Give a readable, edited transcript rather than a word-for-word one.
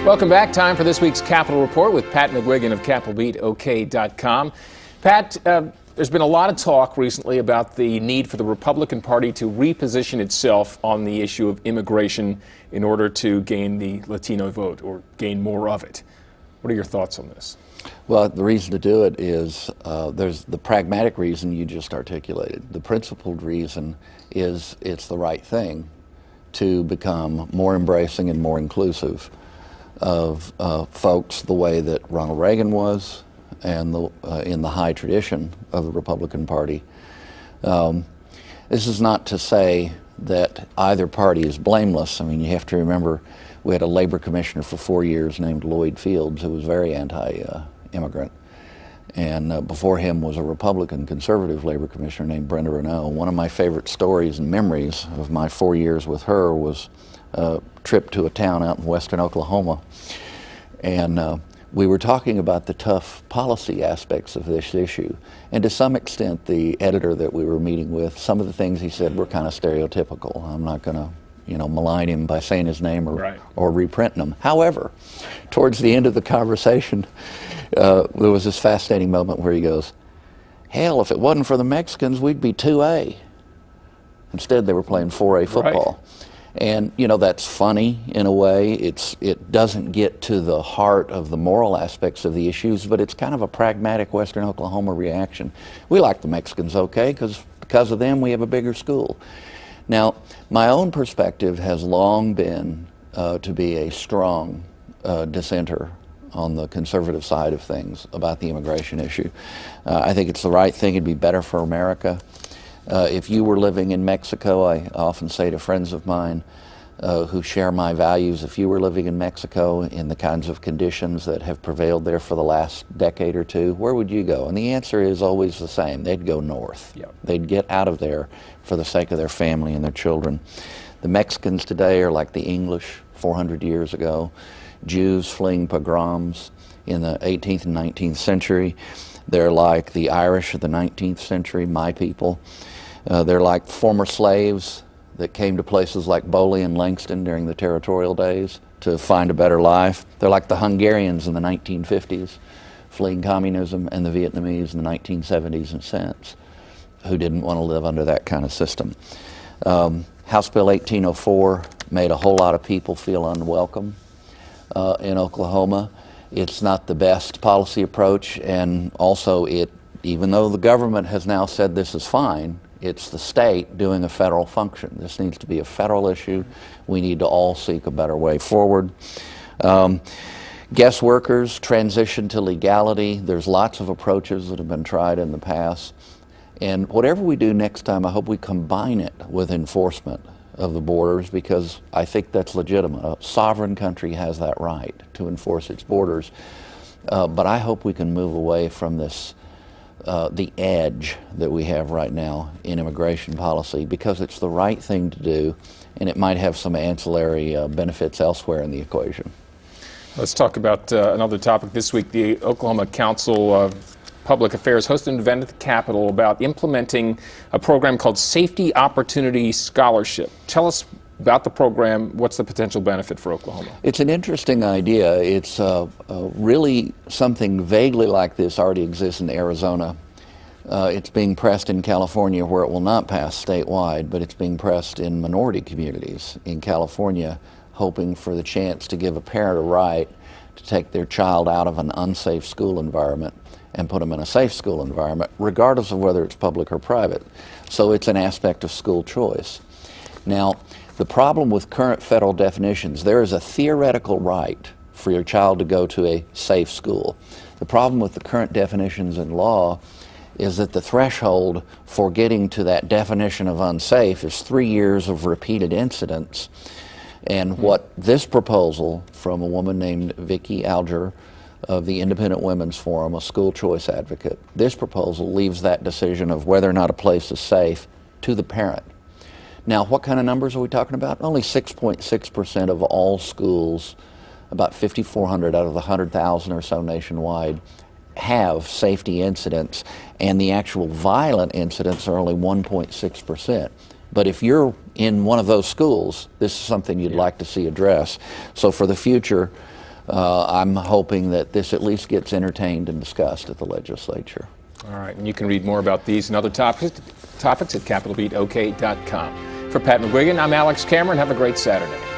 Welcome back. Time for this week's Capitol Report with Pat McGuigan of CapitolBeatOK.com. Pat, there's been a lot of talk recently about the need for the Republican Party to reposition itself on the issue of immigration in order to gain the Latino vote or gain more of it. What are your thoughts on this? Well, the reason to do it is there's the pragmatic reason you just articulated. The principled reason is it's the right thing to become more embracing and more inclusive of folks the way that Ronald Reagan was and in the high tradition of the Republican Party. This is not to say that either party is blameless. I mean, you have to remember we had a labor commissioner for 4 years named Lloyd Fields who was very anti-immigrant. And before him was a Republican conservative labor commissioner named Brenda Renault. One of my favorite stories and memories of my 4 years with her was a trip to a town out in western Oklahoma. And we were talking about the tough policy aspects of this issue. And to some extent, the editor that we were meeting with, some of the things he said were kind of stereotypical. I'm not going to malign him by saying his name or reprinting him. However, towards the end of the conversation, there was this fascinating moment where he goes, hell, if it wasn't for the Mexicans, we'd be 2A. Instead, they were playing 4A football. Right. And, that's funny in a way. It doesn't get to the heart of the moral aspects of the issues, but it's kind of a pragmatic Western Oklahoma reaction. We like the Mexicans, okay, because of them we have a bigger school. Now, my own perspective has long been to be a strong dissenter on the conservative side of things about the immigration issue. I think it's the right thing. It'd be better for America. If you were living in Mexico, I often say to friends of mine who share my values, if you were living in Mexico in the kinds of conditions that have prevailed there for the last decade or two, where would you go? And the answer is always the same. They'd go north. Yep. They'd get out of there for the sake of their family and their children. The Mexicans today are like the English 400 years ago. Jews fleeing pogroms in the 18th and 19th century. They're like the Irish of the 19th century, my people. They're like former slaves that came to places like Boley and Langston during the territorial days to find a better life. They're like the Hungarians in the 1950s, fleeing communism, and the Vietnamese in the 1970s and since, who didn't want to live under that kind of system. House Bill 1804 made a whole lot of people feel unwelcome in Oklahoma. It's not the best policy approach, and also even though the government has now said this is fine, it's the state doing a federal function. This needs to be a federal issue. We need to all seek a better way forward. Guest workers, transition to legality. There's lots of approaches that have been tried in the past. And whatever we do next time, I hope we combine it with enforcement of the borders, because I think that's legitimate. A sovereign country has that right to enforce its borders. But I hope we can move away from this the edge that we have right now in immigration policy, because it's the right thing to do, and it might have some ancillary benefits elsewhere in the equation. Let's talk about another topic this week. The Oklahoma Council of Public Affairs hosted an event at the Capitol about implementing a program called Safety Opportunity Scholarship. Tell us about the program. What's the potential benefit for Oklahoma? It's an interesting idea. It's really something vaguely like this already exists in Arizona. It's being pressed in California, where it will not pass statewide, but it's being pressed in minority communities in California, hoping for the chance to give a parent a right to take their child out of an unsafe school environment and put them in a safe school environment, regardless of whether it's public or private. So it's an aspect of school choice. Now, the problem with current federal definitions, there is a theoretical right for your child to go to a safe school. The problem with the current definitions in law is that the threshold for getting to that definition of unsafe is 3 years of repeated incidents. And what this proposal from a woman named Vicki Alger of the Independent Women's Forum, a school choice advocate, this proposal leaves that decision of whether or not a place is safe to the parent. Now, what kind of numbers are we talking about? Only 6.6% of all schools, about 5,400 out of the 100,000 or so nationwide, have safety incidents, and the actual violent incidents are only 1.6%. But if you're in one of those schools, this is something you'd like to see addressed. So for the future, I'm hoping that this at least gets entertained and discussed at the legislature. All right, and you can read more about these and other topics at capitalbeatok.com. For Pat McGuigan, I'm Alex Cameron. Have a great Saturday.